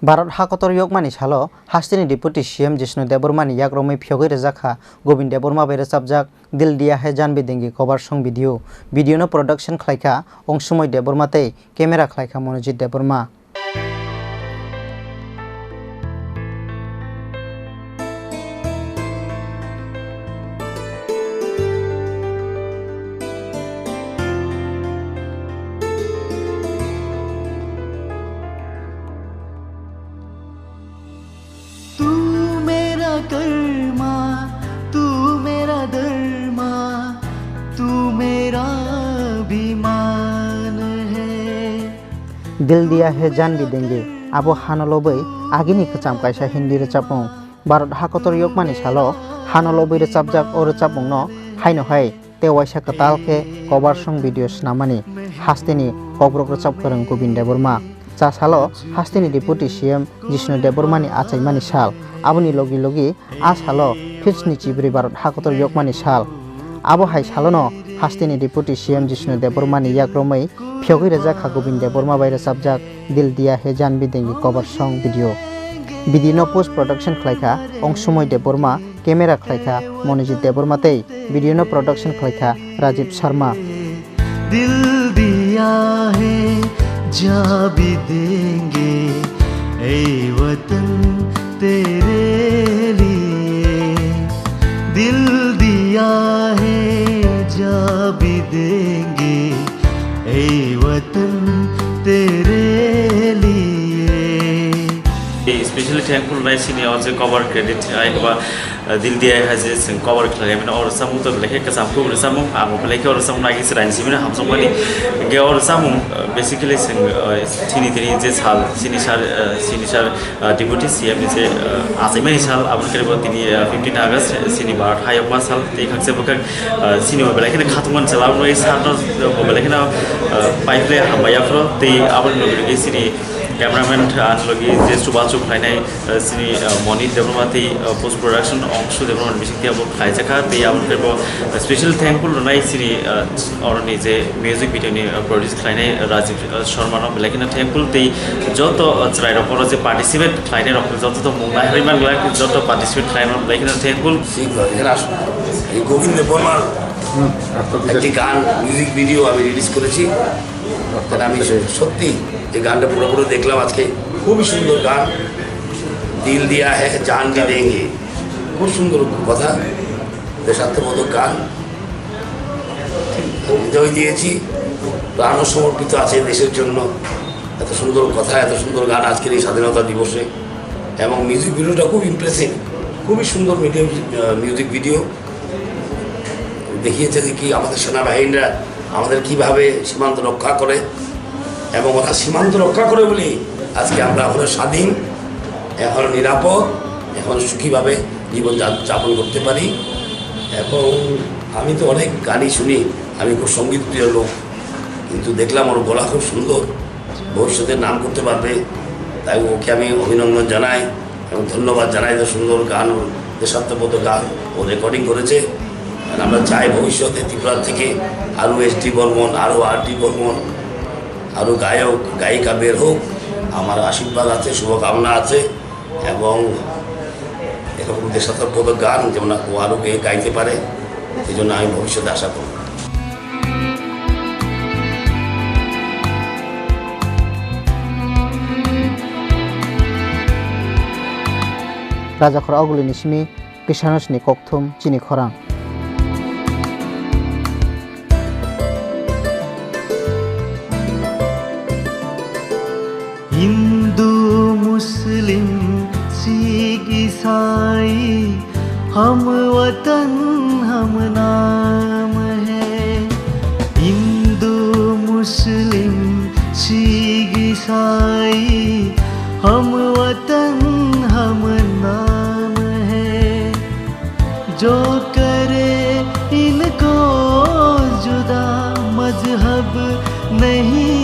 भारत हाकतर यगमानि सालो हास्तिनि डिप्यूटी सीएम जिष्णु देबबर्मानि याग्रमै फियोगै रजाखा गोबिन देबबर्मा बै रवछाबजाक दिल दिया है जान बि देंगे कभार सं भिडियो नो प्रोडक्शन खालायखा अंसुमै देबबर्मा तै कैमेरा खालायखा मनोजित देबबर्मा। कर्मा तू मेरा धर्मा तू मेरा अभिमान है। दिल दिया है जान भी देंगे आबो हानलोबै आगिनि खचाम कायसा हिंदी रचापं भारत हाकतर यगमानि सालो हानलोबै रचाबजाक ओ रचापंनो हायनो हाय तेवाइसा कतालके कभार सं भिडियो स्नामानि हास्तिनि कब्रक रचाप करं गोबिन देबबर्मा चा सालो हास्तिनि डिप्यूटी सीएम जिष्णु देबबर्मानि आचाइमानि साल आबोनि लगी लगी आ सालो फिसनि चिब्रि भारत हाकतर यगमानि साल आबो हाय सालोनो हास्तिनि डिप्यूटी सीएम जिष्णु देबबर्मानि याग्रमै फियोगै रजाखा गोबिन देबबर्मा बै रवछाबजाक दिल दिया है जान बि देंगे कभार सं भिडियो नो पोस्ट प्रोडक्शन खालायखा अंसुमै देबबर्मा कैमेरा खालायखा मनोजित देबबर्मा तै भिडियो नो प्रोडक्शन खालायखा राजीव शर्मा। दिल दिया है जा भी देंगे ए वतन तेरे लिए, दिल दिया है जा भी देंगे ए वतन तेरे लिए। Especially thankful Chini also cover credit दिल दिया है जे कवर खालामनो और सामु तो लेखे कसम को सामु आमो लेखे और सामु नागिस रानसिमिना हमसम पनि गे और सामु बेसिकली चिनी तिनी जे साल चिनी सार डिप्यूटी सीएम जे आसामै साल आबो केबो तिनी 15 अगस्त चिनी भारत हायमा साल ते खक्से बक चिनी लेखे खातुमन चलाउनो ए साल लेखे पाइपले हामायाफ्रो ते आबो लगे चिनी कैमरामैन लगी जे सुबाचुक खायनाय चिनी मनी देबबर्मा ते पोस्ट प्रोडक्शन अंश देबबर्मा बिसिंग अब खायजाखा ते आबो केबो स्पेशल थैंकफुल नाय चिनी और जे म्यूजिक भिडियो नि प्रोड्यूस खायनाय राजीव शर्मा नो लेकिन थैंकफुल ते जत चराय रखो जे पार्टिसिपेट खायनाय रखो जत तो मुंगा हरिमान लाग जत पार्टिसिपेट खायनाय लेकिन थैंकफुल এই গোবিন দেববর্মার একটি গান মিউজিক ভিডিও আমি রিলিজ করেছি। তাহলে আমি সত্যি এই গানটা পুরোপুরি দেখলাম আজকে, খুবই সুন্দর গান। দিল দিয়া হে জান ভি দেঙ্গে, খুব সুন্দর কথা, দেশাত্মবোধক গান হৃদয় দিয়েছি, প্রাণও সমর্পিত আছে দেশের জন্য। এত সুন্দর কথা, এত সুন্দর গান আজকের এই স্বাধীনতা দিবসে, এবং মিউজিক ভিডিওটা খুব ইমপ্রেসিভ, খুবই সুন্দর মিউজিক ভিডিও দেখিয়েছে যে কি আমাদের সেনাবাহিনীরা আমাদের কীভাবে সীমান্ত রক্ষা করে, এবং ওরা সীমান্ত রক্ষা করে বলেই আজকে আমরা এখন স্বাধীন, এখন নিরাপদ, এখন সুখীভাবে জীবন যাপন করতে পারি। এবং আমি তো অনেক গানই শুনি, আমি খুব সঙ্গীতপ্রিয় লোক, কিন্তু দেখলাম ওর গলা খুব সুন্দর, ভবিষ্যতে নাম করতে পারবে, তাই ওকে আমি অভিনন্দন জানাই এবং ধন্যবাদ জানাই যে সুন্দর গান, দেশাত্মবোধক গান ও রেকর্ডিং করেছে। আমরা চাই ভবিষ্যতে ত্রিপুরা থেকে আরও এসডি বর্মন, আরও আরডি বর্মন, আরও গায়ক গায়িকা বের হোক। আমার আশীর্বাদ আছে, শুভকামনা আছে, এবং এরকম দেশাত্মবোধক গান যেমন ও আরও গাইতে পারে, এই জন্য আমি ভবিষ্যতে আশা করব। राजा खरा अगुली निसिमी किसानसनि कक्थुम चिनी खरां। हिंदू मुस्लिम सिख ईसाई हम वतन हम नाम है। हिंदू मुस्लिम सिख ईसाई हम वतन हम नाम है। जो करे इनको जुदा मजहब नहीं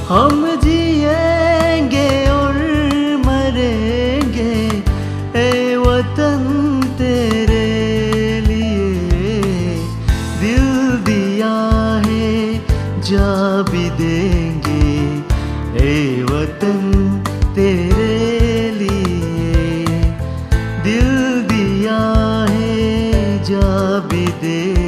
हम जिएंगे और मरेंगे ए वतन तेरे लिए, दिल दिया है जा भी देंगे वतन तेरे लिए दिल दिया है जा भी दे